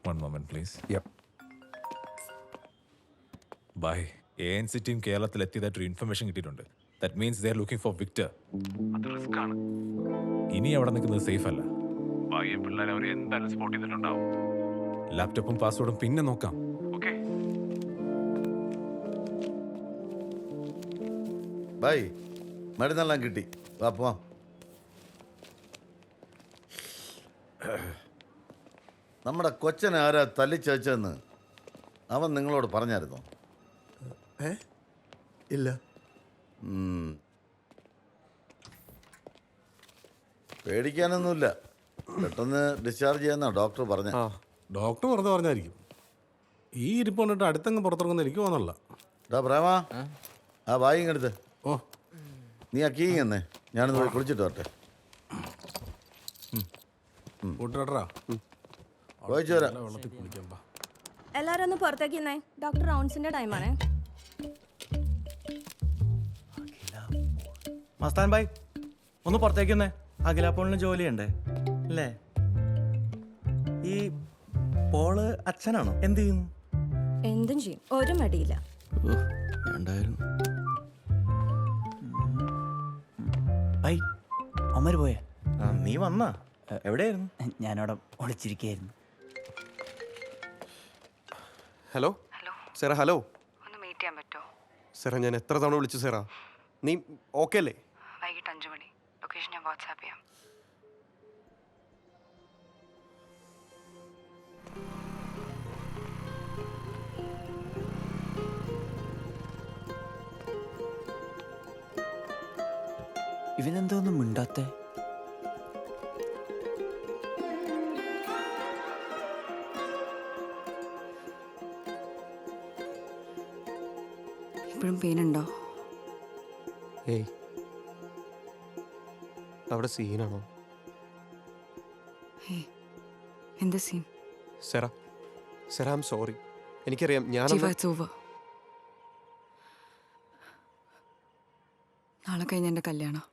One moment, please. Yep. Bye. ANC team കേരളത്തിൽ എത്തിയതായിട്ടൊരു information കിട്ടിയിട്ടുണ്ട്. That means they are looking for Victor. അത് risk ആണ്. ഇനി അവിടെ നിൽക്കുന്നത് സേഫ് അല്ല. ബായിയെ പിള്ളേരെ അവർ എന്തായാലും സ്പോട്ട് ചെയ്തിട്ടുണ്ടാവും. ലാപ്ടോപ്പും പാസ്വേഡും പിന്നെ നോക്കാം. ഓക്കെ. ബൈ, മരുന്നെല്ലാം കിട്ടി. വാ പോവാം. നമ്മുടെ കൊച്ചനെ ആരാ തല്ലിച്ചേച്ചെന്ന് അവൻ നിങ്ങളോട് പറഞ്ഞായിരുന്നോ? ഇല്ല. പേടിക്കാനൊന്നുമില്ല. പെട്ടെന്ന് ഡിസ്ചാർജ് ചെയ്യാന്നാ ഡോക്ടർ പറഞ്ഞ. ഡോക്ടർ വെറുതെ പറഞ്ഞായിരിക്കും. ഈ ഇരിപ്പ് കൊണ്ടിട്ട് അടുത്തങ്ങ് പുറത്തിറങ്ങുന്ന എനിക്ക് തോന്നല്ല. ഡാ പ്രേമ, ആ ബായിങ് എടുത്ത്. ഓ, നീ ആ കീ എന്നേ ഞാനൊന്ന് പോയി കുളിച്ചിട്ട് വരട്ടെ. കൂട്ടുകാരാ പോയിച്ചു വരാം. വെള്ളത്തിൽ കുളിക്കാം. എല്ലാരും ഒന്ന് പുറത്തേക്ക് നിന്നേ. ഡോക്ടർ റൗണ്ട്സിന്റെ ടൈമാണേ. മസ്താൻ ഭായ് ഒന്ന് പുറത്തേക്ക് വന്നേ. അഖിലാപ്പോളിന് ജോലിയുണ്ടേ അല്ലേ? ഈ പോള് അച്ഛനാണോ? എന്ത് ചെയ്യുന്നു? എന്തും ചെയ്യും, ഒരു മടിയില്ല. ഭായ് അമ്മര് പോയേ? നീ വന്നാ? എവിടെയായിരുന്നു? ഞാനവിടെ ഒളിച്ചിരിക്കുകയായിരുന്നു. Hello Sara. ഹലോ ഒന്ന് മീറ്റ് ചെയ്യാൻ പറ്റുമോ? സാറാ, ഞാൻ എത്ര തവണ വിളിച്ചു സാറാ. നീ ഓക്കെ അല്ലേ? വൈകിട്ട് 5 മണി. ലൊക്കേഷൻ ഞാൻ വാട്സാപ്പ് ചെയ്യാം. ഇവനെന്തോന്നും മിണ്ടാത്തെ? ഇപ്പോഴും പെയിനുണ്ടോ? ഏയ്, അവിടെ സീനാണോ? എന്ത് scene? Sarah, Sarah, I am sorry. എനിക്കറിയാം ഞാൻ ഇറ്റ്സ് ഓവർ. നാളെ കഴിഞ്ഞ എൻ്റെ കല്യാണം.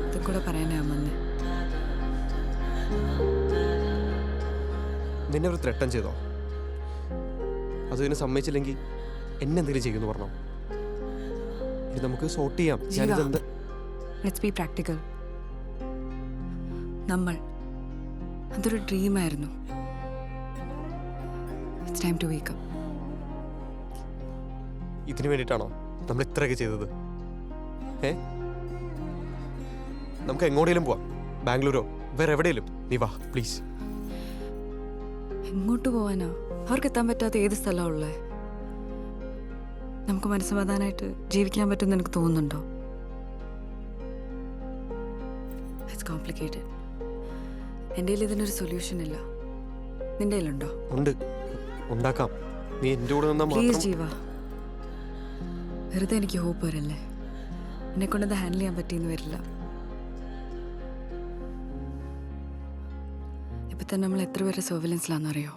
ഇത് കൂടെ പറയാനാ വന്നേ. നിന്നെ ഒരു ത്രട്ടം ചെയ്തോ? അതിന് സമ്മതിച്ചില്ലെങ്കിൽ എന്നെ എന്തെങ്കിലും ചെയ്യുമെന്ന് പറഞ്ഞോ? ഇത് നമുക്ക് സോർട്ട് ചെയ്യാം. ഞാനിതെന്ത് ലെറ്റ്സ് ബി പ്രാക്ടിക്കൽ. നമ്മൾ അതൊരു ഡ്രീമായിരുന്നു. It's time to wake up. ഇതിനു വേണ്ടിയിട്ടാണോ നമ്മൾ ഇത്രയൊക്കെ ചെയ്തത്? നമുക്ക് എങ്ങോട്ടേലും പോവാം. ബാംഗ്ലൂരോ വേറെ എവിടെയെങ്കിലും. നീ വാ പ്ലീസ്. എങ്ങോട്ട് പോവാനാ? അവർക്ക് എത്താൻ പറ്റാത്ത ഏത് സ്ഥലമാണ് ഉള്ളത്? നമുക്ക് മനസ്സമാധാനമായിട്ട് ജീവിക്കാൻ പറ്റുമെന്ന് എനിക്ക് തോന്നുന്നുണ്ടോ? It's complicated. എൻ്റെ കയ്യിൽ ഇതിനൊരു സൊല്യൂഷൻ ഇല്ല. നിൻ്റെ കയ്യിലുണ്ടോ? ഉണ്ട്, ഉണ്ടാക്കാം. നീ എൻ്റെ കൂടെ നിന്നാ പ്ലീസ് മാത്രം. ജീവ, വെറുതെ എനിക്ക് ഹോപ്പ് വരല്ലേ. എന്നെ കൊണ്ടത് ഹാൻഡിൽ ചെയ്യാൻ പറ്റിയെന്ന് വരില്ല. ഇപ്പൊ തന്നെ നമ്മൾ എത്ര പേരുടെ സർവൈലൻസിലാണെന്നറിയോ?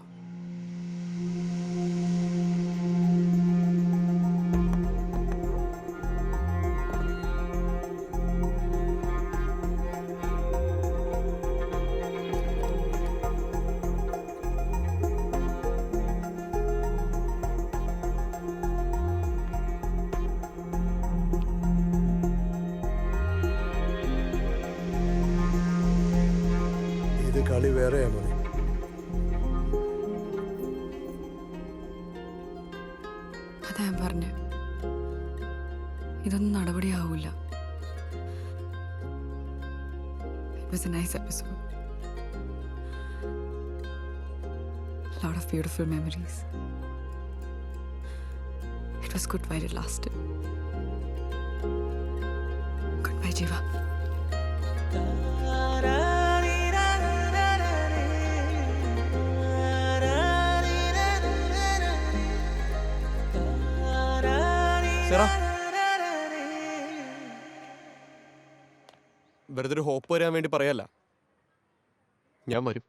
ഇത് കളി വേറെയാ മോനെ. അതാ ഞാൻ പറഞ്ഞ, ഇതൊന്നും നടപടിയാവൂല. It was a nice episode. A lot of beautiful memories. It was good while it lasted. Goodbye, Jiva. Sarah, വെറുതെ ഒരു ഹോപ്പ് വരാൻ വേണ്ടി പറയല്ല. ഞാൻ വരും.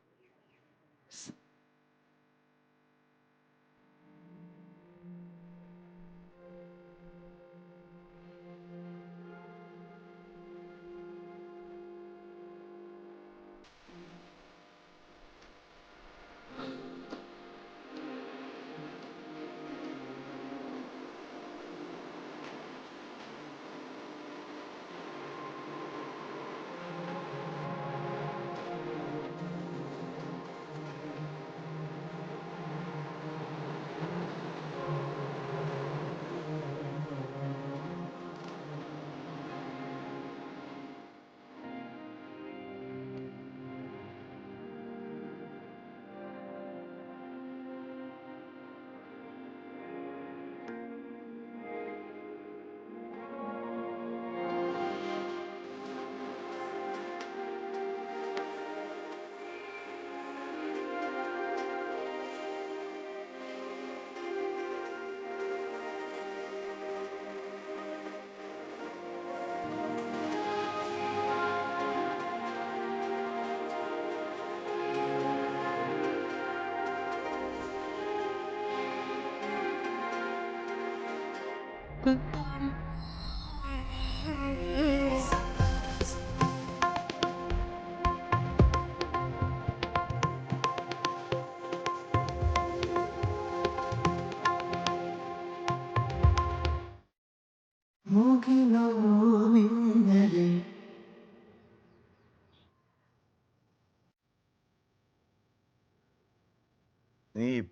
നീ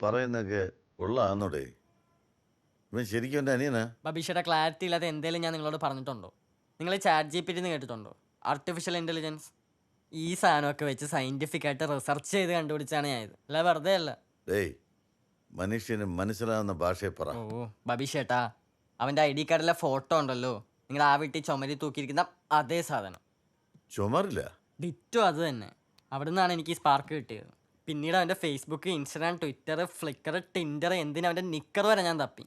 പറയുന്നൊക്കെ ഉള്ളതാന്നോടെ? ഇവൻ ശരിക്കും എൻ്റെ അനിയനാ? ബബീഷയുടെ ക്ലാരിറ്റി ഇല്ലാതെ എന്തെങ്കിലും ഞാൻ നിങ്ങളോട് പറഞ്ഞിട്ടുണ്ടോ? നിങ്ങൾ ചാറ്റ് GPT എന്ന് കേട്ടിട്ടുണ്ടോ? Artificial intelligence. ഈ സാധനമൊക്കെ വെച്ച് സയൻറ്റിഫിക് ആയിട്ട് റിസർച്ച് ചെയ്ത് കണ്ടുപിടിച്ചാണ് ഞാൻ ഇത്, അല്ല വെറുതെ അല്ല. ഡേയ്, മനുഷ്യന് മനസ്സിലാവുന്ന ഭാഷയെ പറ. ഓ ബബീഷേട്ടാ, അവൻ്റെ ID കാർഡിലെ ഫോട്ടോ ഉണ്ടല്ലോ, നിങ്ങൾ ആ വീട്ടിൽ ചുമരി തൂക്കിയിരിക്കുന്ന അതേ സാധനം. ചുമറില്ല? ഡിറ്റോ അത് തന്നെ. അവിടെ നിന്നാണ് എനിക്ക് ഈ സ്പാർക്ക് കിട്ടിയത്. പിന്നീട് അവൻ്റെ Facebook, Instagram, Twitter, Flickr, Tinder, എന്തിനും അവൻ്റെ നിക്കർ വരെ ഞാൻ തപ്പി.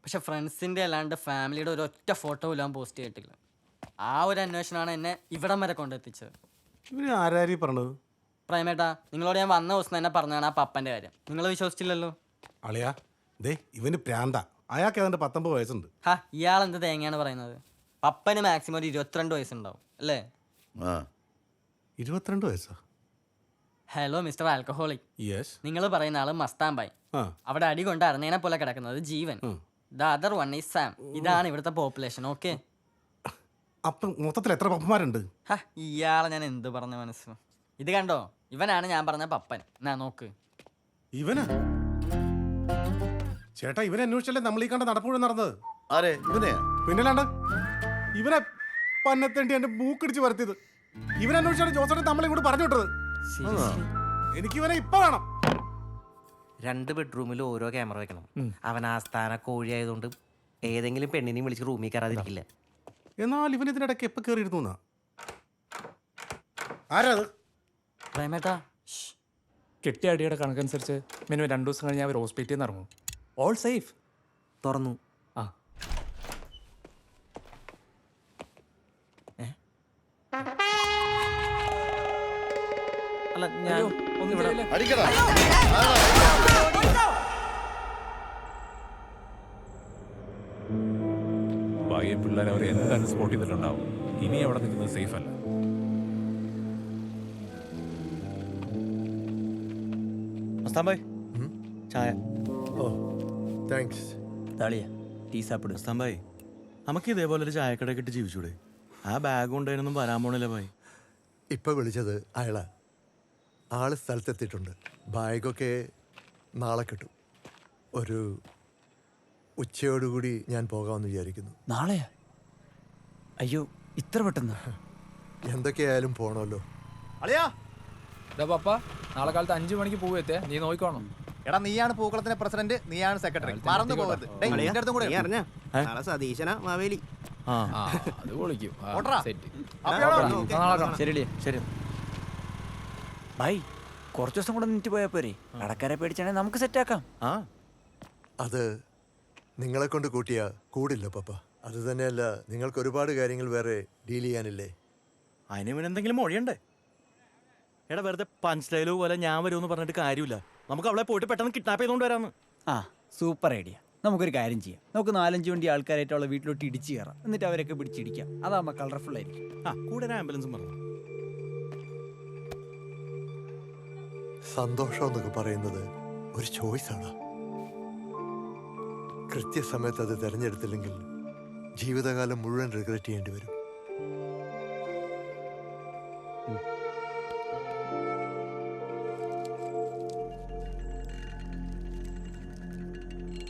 പക്ഷെ ഫ്രണ്ട്സിൻ്റെ അല്ലാണ്ട് ഫാമിലിയുടെ ഒരു ഒറ്റ ഫോട്ടോ പോലും അവൻ പോസ്റ്റ് ചെയ്തിട്ടില്ല. ആ ഒരു അന്വേഷണമാണ് എന്നെ ഇവിടം വരെ കൊണ്ടെത്തിച്ചത്. ഇവര് ആരാരി പറഞ്ഞത്? പ്രേമേട്ടാ, നിങ്ങളോട് ഞാൻ വന്ന ദിവസം തന്നെ പറഞ്ഞതാണ് ആ പപ്പൻ്റെ കാര്യം. നിങ്ങൾ വിശ്വസിച്ചില്ലല്ലോ. അളിയാ, ദേ ഇവന് പ്രാന്ത. അയാൾക്ക് ഏതാണ്ട് 19 വയസ്സുണ്ട്. ഹാ, ഇയാൾ എന്ത് തേങ്ങയാണ് പറയുന്നത്? പപ്പന് മാക്സിമം ഒരു 22 വയസ്സുണ്ടാവും അല്ലേ? ആ, 22 വയസ്സാ? Hello mister alcoholic, yes. നിങ്ങൾ പറയുന്ന ആള് മസ്താൻബായ്. ആ, അവിടെ അടി കൊണ്ട് അറന്നേനെ പോലെ കിടക്കുന്നത് Jeevan. The other one is Sam. ഇതാണ് ഇവിടുത്തെ പോപ്പുലേഷൻ. ഓക്കെ, അപ്പം മൊത്തത്തിൽ എത്ര പപ്പന്മാരുണ്ട്? ഇയാളെ ഞാൻ എന്ത് പറഞ്ഞ മനസ്സ്. ഇത് കണ്ടോ, ഇവനാണ് ഞാൻ പറഞ്ഞ പപ്പൻ. എന്നാ നോക്ക്. ഇവനാ? ചേട്ടാ, ഇവനെ അന്വേഷിച്ചല്ലേ നമ്മൾ ഈ കണ്ട നടപ്പുഴ നടന്നത്? ആരെ? ഇവനെയാ? പിന്നല്ലാണ്ട് ഇവനെ പന്നത്തേണ്ടി എന്റെ മൂക്കിടിച്ച് വരുത്തിയത്. ഇവനന്വേഷിച്ചാണ് ജോസനെ നമ്മളിങ്ങോട്ട് പറഞ്ഞു വിട്ടത്. എനിക്ക് ഇവനെ ഇപ്പൊ വേണം. 2 ബെഡ്റൂമിൽ ഓരോ ക്യാമറ വെക്കണം. അവൻ ആസ്ഥാന കോഴി ആയതുകൊണ്ട് ഏതെങ്കിലും പെണ്ണിനെയും വിളിച്ച് റൂമിൽ കയറാതിരിക്കില്ല. എന്നാൽ ഇവൻ ഇതിനിടയ്ക്ക് എപ്പോൾ കയറിയിരുന്നു? ആരാ അത്? പ്രേമേട്ടാ, കിട്ടിയ അടിയുടെ കണക്കനുസരിച്ച് മിനിമം 2 ദിവസം കഴിഞ്ഞ് അവർ ഹോസ്പിറ്റലിൽ നിന്ന് ഇറങ്ങും. All safe. തുറന്നു. ആ, അല്ല ഞാൻ ഒന്നും ചെയ്യില്ല. അടിക്കടാ. ഭാഗ്യ പിള്ളേർ അവർ എന്തായാലും സ്പോട്ട് ചെയ്തിട്ടുണ്ടാവും. ഇനി അവിടെ നിൽക്കുന്നത് സേഫ് അല്ല. മസ്താൻബായ്, ചായ. ഓ, താങ്ക്സ്. താളിയ ടീ സാപ്പിട്. മസ്താൻബായ്, നമുക്ക് ഇതേപോലെ ഒരു ചായക്കടയൊക്കെ ഇട്ട് ജീവിച്ചൂടെ? ആ ബാഗ് കൊണ്ടതിനൊന്നും വരാൻ പോണില്ല ബായ്. ഇപ്പൊ വിളിച്ചത് അയാളാ. ആള് സ്ഥലത്തെത്തിയിട്ടുണ്ട്. ബാഗൊക്കെ നാളെ കിട്ടും. ഒരു ഉച്ചയോടുകൂടി ഞാൻ പോകാമെന്ന് വിചാരിക്കുന്നു. നാളെയാ? അയ്യോ, ഇത്ര പെട്ടെന്ന്? എന്തൊക്കെയായാലും പോണല്ലോ. അളിയാ, പപ്പ നാളെ കാലത്ത് 5 മണിക്ക് പോവത്തെ, നീ നോക്കിക്കോണം. എടാ, നീയാണ് പൂക്കളത്തിന്റെ പ്രസിഡന്റ്, നീയാണ് സെക്രട്ടറി. മറന്നു പോകരുത്. സതീശന മാവേലി. ആ, അത് പൊളിക്കും. ഓട്ടറാ. സെറ്റ്. ശരിയല്ലേ, ശരി. ബൈ, കുറച്ച് ദിവസം കൂടെ നിന്നിട്ട് പോയാൽ പോരെ? കടക്കാരെ പേടിച്ചാണെങ്കിൽ നമുക്ക് സെറ്റാക്കാം. ആ, അത് നിങ്ങളെ കൊണ്ട് കൂട്ടിയാ കൂടില്ല പപ്പ. അത് തന്നെയല്ല, നിങ്ങൾക്ക് ഒരുപാട് കാര്യങ്ങൾ വേറെ ഡീൽ ചെയ്യാനില്ലേ? അതിന് പിന്നെ എന്തെങ്കിലും മൊഴിയുണ്ടേ? എടാ, വെറുതെ പഞ്ച് ഡയലോഗ് പോലെ ഞാൻ വരുമെന്ന് പറഞ്ഞിട്ട് കാര്യമില്ല. നമുക്ക് അവളെ പോയിട്ട് പെട്ടെന്ന് കിഡ്നാപ്പ് ചെയ്തുകൊണ്ട് വരാമെന്ന്. ആ, സൂപ്പർ ഐഡിയ. നമുക്കൊരു കാര്യം ചെയ്യാം. നമുക്ക് 4-5 വണ്ടി ആൾക്കാരായിട്ട് അവളെ വീട്ടിലോട്ട് ഇടിച്ച് കയറാം. എന്നിട്ട് അവരൊക്കെ പിടിച്ചിടിക്കാം. അതാകുമ്പോൾ കളർഫുൾ ആയിരിക്കും. ആ, കൂടെ ഒരു ആംബുലൻസും പറഞ്ഞു. സന്തോഷം എന്നൊക്കെ പറയുന്നത് ഒരു ചോയ്സാണ്. കൃത്യസമയത്ത് അത് തിരഞ്ഞെടുത്തില്ലെങ്കിൽ ജീവിതകാലം മുഴുവൻ റിഗ്രറ്റ് ചെയ്യേണ്ടി വരും.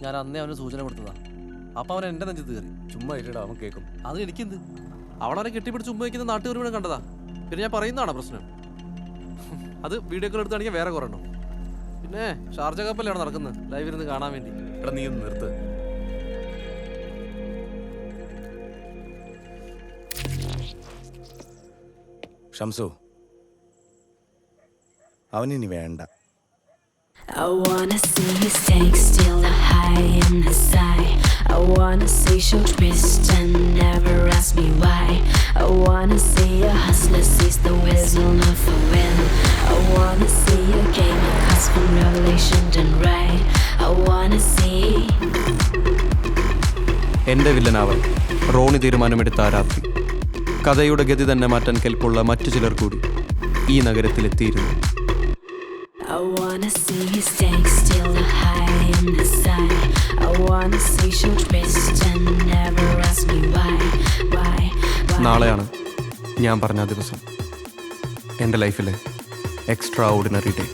ഞാൻ അന്നേ അവന് സൂചന കൊടുത്തതാ. അപ്പൊ അവൻ എന്റെ നെഞ്ചത്ത് കയറി. ചുമ്മാ ഇരിടാ, അവൻ കേൾക്കും. അത് എനിക്കെന്ത്? അവളവനെ കെട്ടിപ്പിടിച്ച് ചുമ്മാ വയ്ക്കുന്ന നാട്ടുകാർ വീണ്ടും കണ്ടതാ. പിന്നെ ഞാൻ പറയുന്നതാണോ പ്രശ്നം? അത് വീഡിയോ കോൾ എടുത്താണെങ്കിൽ വേറെ കുറയണം. പിന്നെ ഷാർജ കപ്പല്ലേ അവിടെ നടക്കുന്നത്, ലൈവ് ഇരുന്ന് കാണാൻ വേണ്ടി. എടാ, നീ ഒന്ന് നിർത്ത്. ഷംസു, അവനിനി വേണ്ട. I wanna see you staying still high in the sky. I wanna see you twist and never ask me why. I wanna see a hustler seize the whistle of a wind. I wanna see a gamer cast from revelation and right. I wanna see. എൻ്റെ വില്ലനാവാൻ റോണി തീരുമാനമെടുത്ത ആ രാത്രി കഥയുടെ ഗതി തന്നെ മാറ്റാൻ കെൽപ്പുള്ള മറ്റു ചിലർ കൂടി ഈ നഗരത്തിലെത്തിയിരുന്നു. I wanna see you staying still high in the sky. I wanna see your twist and never ask me why. നാളെയാണ് ഞാൻ പറഞ്ഞ ദിവസം, എൻ്റെ ലൈഫിലെ എക്സ്ട്രാ ഓർഡിനറി ഡേ.